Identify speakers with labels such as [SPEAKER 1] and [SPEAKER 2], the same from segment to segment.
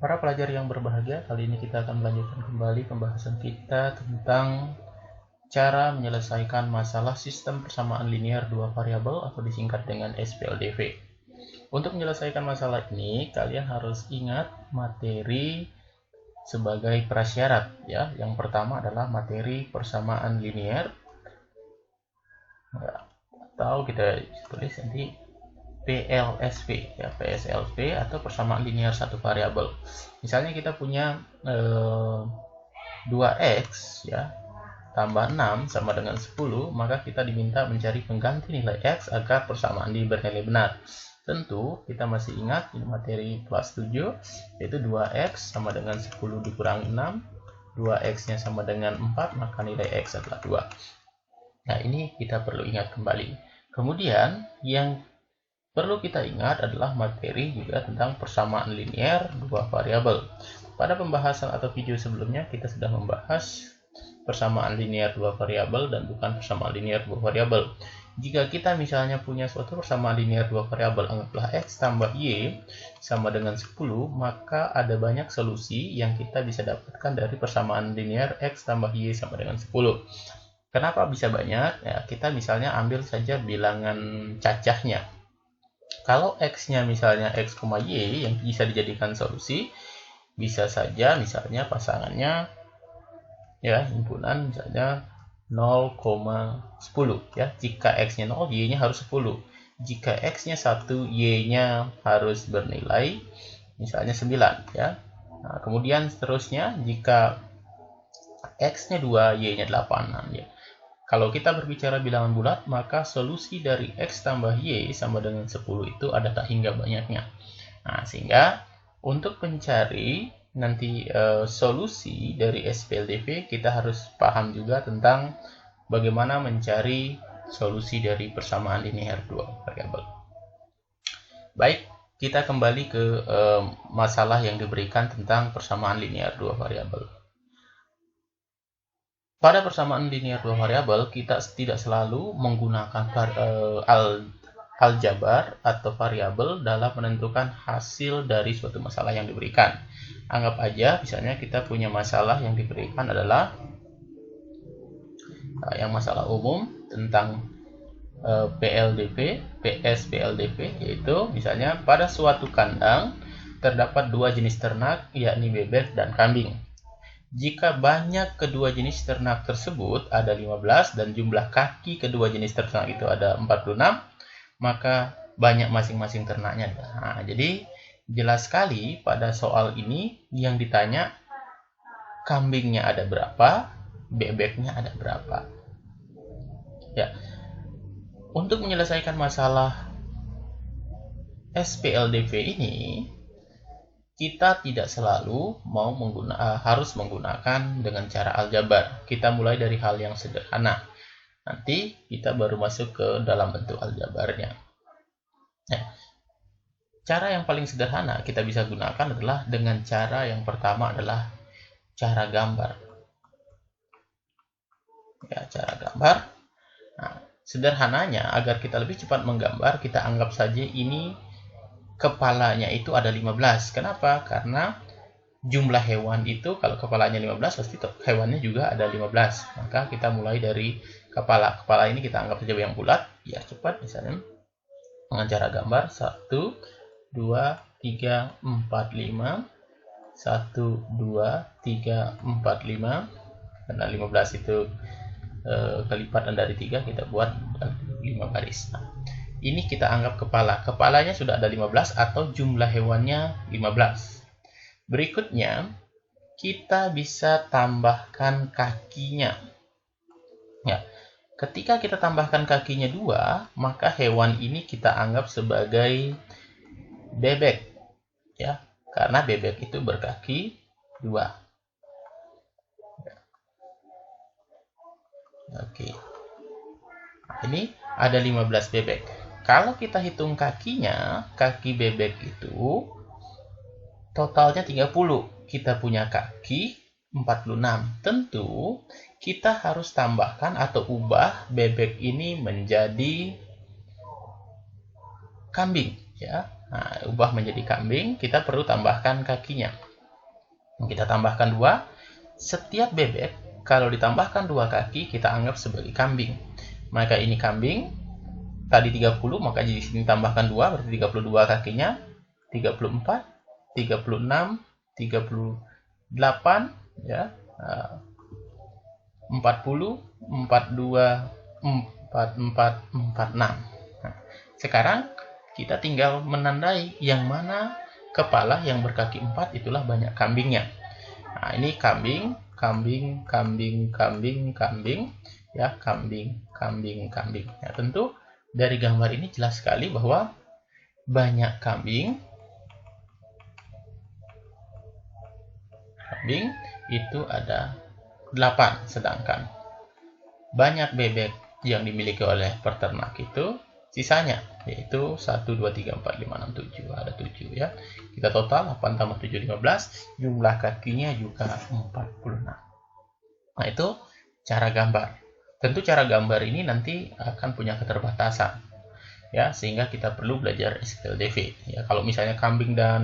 [SPEAKER 1] Para pelajar yang berbahagia, kali ini kita akan melanjutkan kembali pembahasan kita tentang cara menyelesaikan masalah sistem persamaan linear dua variabel atau disingkat dengan SPLDV. Untuk menyelesaikan masalah ini, kalian harus ingat materi sebagai prasyarat ya. Yang pertama adalah materi persamaan linear, atau kita tulis nanti PLSV ya, PSLV atau persamaan linear satu variabel. Misalnya kita punya 2x ya tambah 6 sama dengan 10, maka kita diminta mencari pengganti nilai x agar persamaan ini bernilai benar. Tentu kita masih ingat ini materi kelas 7, yaitu 2x sama dengan 10 dikurangi 6, 2x-nya sama dengan 4, maka nilai x adalah 2. Nah, ini kita perlu ingat kembali. Kemudian yang perlu kita ingat adalah materi juga tentang persamaan linear dua variabel. Pada pembahasan atau video sebelumnya kita sudah membahas persamaan linear dua variabel dan bukan persamaan linear dua variabel. Jika kita misalnya punya suatu persamaan linear dua variabel, anggaplah x tambah y sama dengan 10, maka ada banyak solusi yang kita bisa dapatkan dari persamaan linear x tambah y sama dengan 10. Kenapa bisa banyak? Ya, kita misalnya ambil saja bilangan cacahnya. Kalau x-nya misalnya x, y yang bisa dijadikan solusi, bisa saja misalnya pasangannya ya himpunan misalnya 0,10 ya. Jika x-nya 0, y-nya harus 10. Jika x-nya 1, y-nya harus bernilai misalnya 9 ya. Nah, kemudian seterusnya jika x-nya 2, y-nya 8 ya. Kalau kita berbicara bilangan bulat, maka solusi dari x tambah y sama dengan 10 itu ada tak hingga banyaknya. Nah, sehingga untuk mencari nanti solusi dari SPLDV, kita harus paham juga tentang bagaimana mencari solusi dari persamaan linear dua variabel. Baik, kita kembali ke masalah yang diberikan tentang persamaan linear dua variabel. Pada persamaan linear dua variabel, kita tidak selalu menggunakan aljabar atau variabel dalam menentukan hasil dari suatu masalah yang diberikan. Anggap aja, misalnya kita punya masalah yang diberikan adalah yang masalah umum tentang PLDV, PSPLDV, yaitu misalnya pada suatu kandang terdapat dua jenis ternak, yakni bebek dan kambing. Jika banyak kedua jenis ternak tersebut ada 15 dan jumlah kaki kedua jenis ternak itu ada 46, maka banyak masing-masing ternaknya. Nah, jadi jelas sekali pada soal ini yang ditanya kambingnya ada berapa, bebeknya ada berapa. Ya. Untuk menyelesaikan masalah SPLDV ini, kita tidak selalu harus menggunakan dengan cara aljabar. Kita mulai dari hal yang sederhana. Nanti kita baru masuk ke dalam bentuk aljabarnya. Nah, cara yang paling sederhana kita bisa gunakan adalah dengan cara yang pertama adalah cara gambar. Ya, cara gambar. Nah, sederhananya agar kita lebih cepat menggambar, kita anggap saja ini kepalanya itu ada 15. Kenapa? Karena jumlah hewan itu kalau kepalanya 15 pasti hewannya juga ada 15. Maka kita mulai dari kepala. Kepala ini kita anggap saja yang bulat. Ya, cepat misalnya dengan cara gambar 1, 2, 3, 4, 5. 1, 2, 3, 4, 5. Karena 15 itu kelipatan dari 3, kita buat 5 baris. Nah, ini kita anggap kepala. Kepalanya sudah ada 15 atau jumlah hewannya 15. Berikutnya, kita bisa tambahkan kakinya. Ya, ketika kita tambahkan kakinya 2, maka hewan ini kita anggap sebagai bebek. Ya, karena bebek itu berkaki 2. Oke. Nah, ini ada 15 bebek. Kalau kita hitung kakinya, kaki bebek itu totalnya 30. Kita punya kaki 46. Tentu kita harus tambahkan atau ubah bebek ini menjadi kambing ya. Nah, ubah menjadi kambing, kita perlu tambahkan kakinya. Kita tambahkan 2. Setiap bebek kalau ditambahkan 2 kaki kita anggap sebagai kambing. Maka ini kambing, tadi 30, maka di sini tambahkan 2, berarti 32 kakinya, 34, 36, 38, ya, 40, 42, 44, 46. Nah, sekarang kita tinggal menandai yang mana kepala yang berkaki 4 itulah banyak kambingnya. Nah, ini kambing, kambing, kambing, kambing, kambing, ya, kambing, kambing, kambing. Ya, tentu dari gambar ini jelas sekali bahwa banyak kambing itu ada 8, sedangkan banyak bebek yang dimiliki oleh peternak itu sisanya, yaitu 1, 2, 3, 4, 5, 6, 7. Ada 7, ya. Kita total 8 tambah 7, 15. Jumlah kakinya juga 46. Nah, itu cara gambar. Tentu cara gambar ini nanti akan punya keterbatasan, ya, sehingga kita perlu belajar SPLDV. Ya, kalau misalnya kambing dan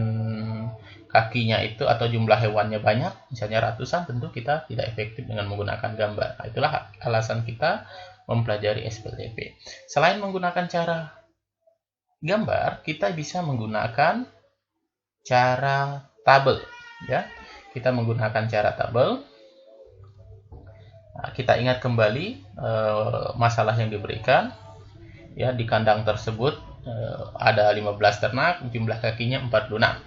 [SPEAKER 1] kakinya itu atau jumlah hewannya banyak, misalnya ratusan, tentu kita tidak efektif dengan menggunakan gambar. Nah, itulah alasan kita mempelajari SPLDV. Selain menggunakan cara gambar, kita bisa menggunakan cara tabel, ya. Kita menggunakan cara tabel. Nah, kita ingat kembali masalah yang diberikan, ya. Di kandang tersebut ada 15 ternak, jumlah kakinya 46.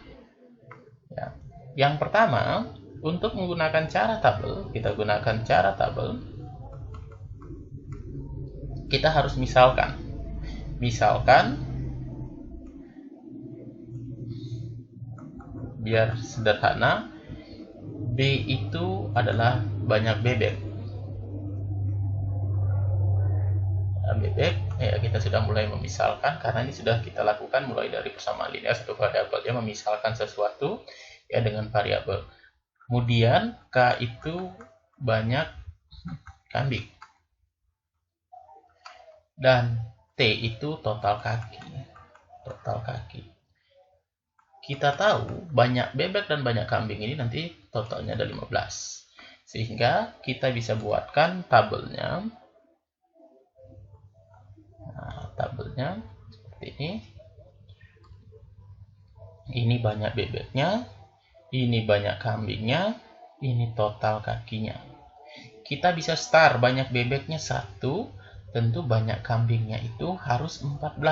[SPEAKER 1] Ya. Yang pertama, untuk menggunakan cara tabel, kita gunakan cara tabel. Kita harus misalkan biar sederhana, B itu adalah banyak bebek. Bebek, ya, kita sudah mulai memisalkan karena ini sudah kita lakukan mulai dari persamaan linear satu variabel, ya, memisalkan sesuatu, ya, dengan variabel. Kemudian K itu banyak kambing dan T itu total kaki. Kita tahu banyak bebek dan banyak kambing ini nanti totalnya ada 15, sehingga kita bisa buatkan tabelnya. Nah, tabelnya seperti ini. Ini banyak bebeknya, ini banyak kambingnya, ini total kakinya. Kita bisa start banyak bebeknya 1, tentu banyak kambingnya itu harus 14.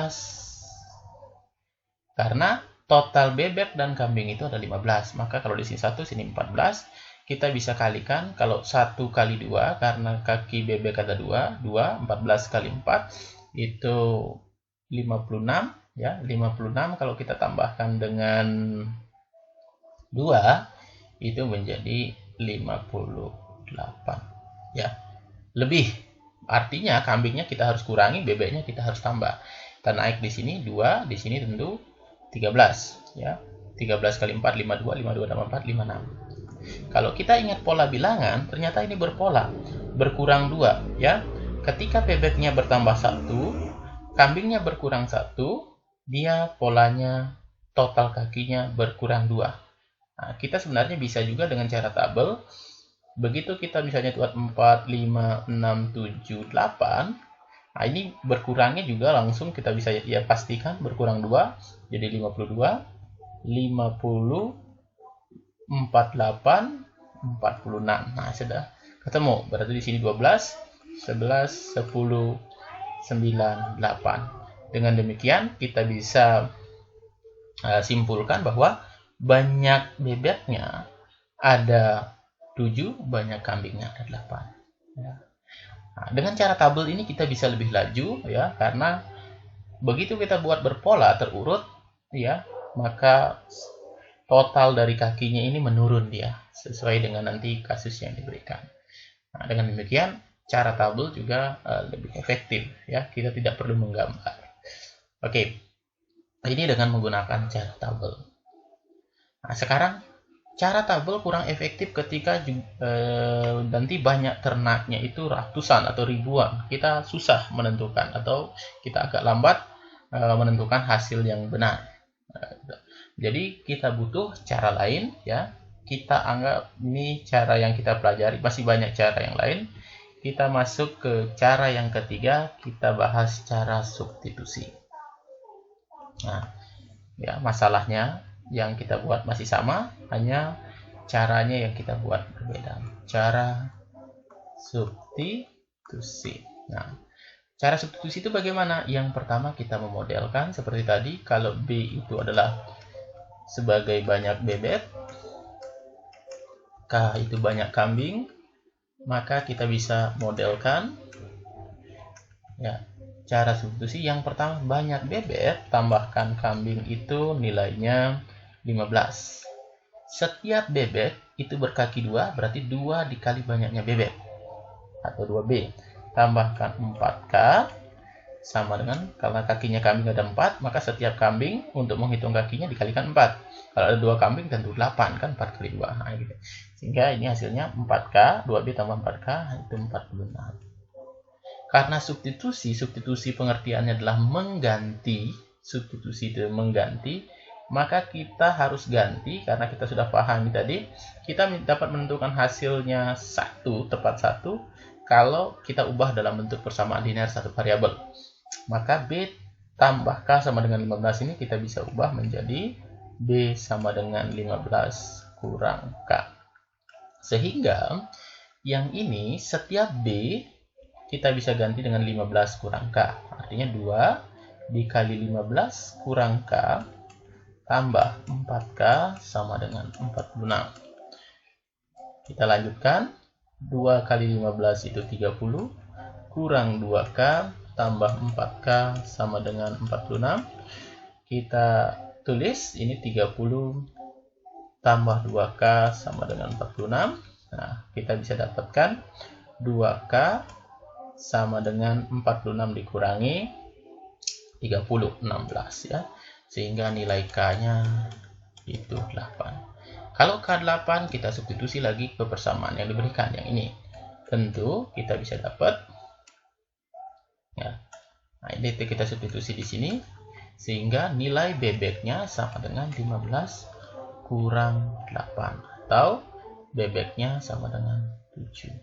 [SPEAKER 1] Karena total bebek dan kambing itu ada 15. Maka kalau di sini 1, sini 14. Kita bisa kalikan kalau 1 kali 2, karena kaki bebek ada 2, 14 kali 4 itu 56, ya. 56 kalau kita tambahkan dengan 2 itu menjadi 58, ya. Lebih, artinya kambingnya kita harus kurangi, bebeknya kita harus tambah. Kita naik di sini 2, di sini tentu 13, ya. 13 kali 4 52, 52 tambah 4 56. Kalau kita ingat pola bilangan, ternyata ini berpola, berkurang 2, ya. Ketika bebeknya bertambah 1, kambingnya berkurang 1, dia polanya total kakinya berkurang 2. Nah, kita sebenarnya bisa juga dengan cara tabel. Begitu kita misalnya buat 4, 5, 6, 7, 8. Nah, ini berkurangnya juga langsung kita bisa ya pastikan berkurang 2. Jadi 52, 50, 48, 46. Nah, sudah ketemu. Berarti di sini 12, 11, 10, 9, 8. Dengan demikian kita bisa simpulkan bahwa banyak bebeknya ada 7, banyak kambingnya ada 8. Ya. Nah, dengan cara tabel ini kita bisa lebih laju, ya, karena begitu kita buat berpola terurut, ya, maka total dari kakinya ini menurun dia sesuai dengan nanti kasus yang diberikan. Nah, dengan demikian cara tabel juga lebih efektif, ya. Kita tidak perlu menggambar. Oke. Ini dengan menggunakan cara tabel. Nah, sekarang cara tabel kurang efektif ketika nanti banyak ternaknya itu ratusan atau ribuan. Kita susah menentukan atau kita agak lambat menentukan hasil yang benar. Jadi kita butuh cara lain, ya. kita anggap ini cara yang kita pelajari, masih banyak cara yang lain. Kita masuk ke cara yang ketiga, kita bahas cara substitusi. Nah, ya masalahnya yang kita buat masih sama, hanya caranya yang kita buat berbeda. Cara substitusi. Nah, cara substitusi itu bagaimana? Yang pertama kita memodelkan seperti tadi, kalau B itu adalah sebagai banyak bebek, K itu banyak kambing, maka kita bisa modelkan ya. Cara substitusi yang pertama, banyak bebek tambahkan kambing itu nilainya 15. Setiap bebek itu berkaki 2, berarti 2 dikali banyaknya bebek atau 2B. Tambahkan 4K sama dengan, karena kakinya kambing ada 4, maka setiap kambing untuk menghitung kakinya dikalikan 4. Kalau ada 2 kambing tentu 8 kan, 4 kali 2. Nah, gitu. Sehingga ini hasilnya 4K, 2B tambah 4K itu 46. Karena substitusi pengertiannya adalah mengganti, substitusi itu mengganti, maka kita harus ganti, karena kita sudah pahami tadi, kita dapat menentukan hasilnya tepat 1, kalau kita ubah dalam bentuk persamaan linear satu variabel. Maka B tambah K sama dengan 15 ini kita bisa ubah menjadi B sama dengan 15 kurang K. Sehingga yang ini setiap B kita bisa ganti dengan 15 kurang K. Artinya 2 dikali 15 kurang K tambah 4K sama dengan 46. Kita lanjutkan. 2 kali 15 itu 30 kurang 2K tambah 4K sama dengan 46. Kita tulis ini 30 tambah 2K sama dengan 46. Nah, kita bisa dapatkan 2K sama dengan 46 dikurangi 30, 16 ya. Sehingga nilai K-nya itu 8. Kalau K8 kita substitusi lagi ke persamaan yang diberikan yang ini. Tentu kita bisa dapat ya. Nah, ini kita substitusi di sini sehingga nilai bebeknya sama dengan 15 kurang 8 atau bebeknya sama dengan 7.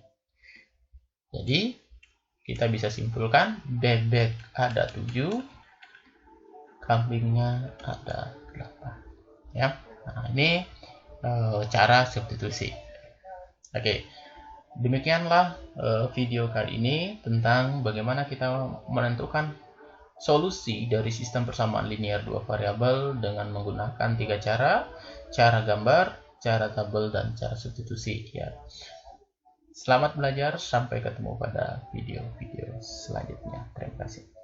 [SPEAKER 1] Jadi kita bisa simpulkan bebek ada 7, kambingnya ada 8 ya. Nah, ini cara substitusi. Oke, demikianlah video kali ini tentang bagaimana kita menentukan solusi dari sistem persamaan linear 2 variabel dengan menggunakan 3 cara: cara gambar, cara tabel, dan cara substitusi ya. Selamat belajar, sampai ketemu pada video-video selanjutnya. Terima kasih.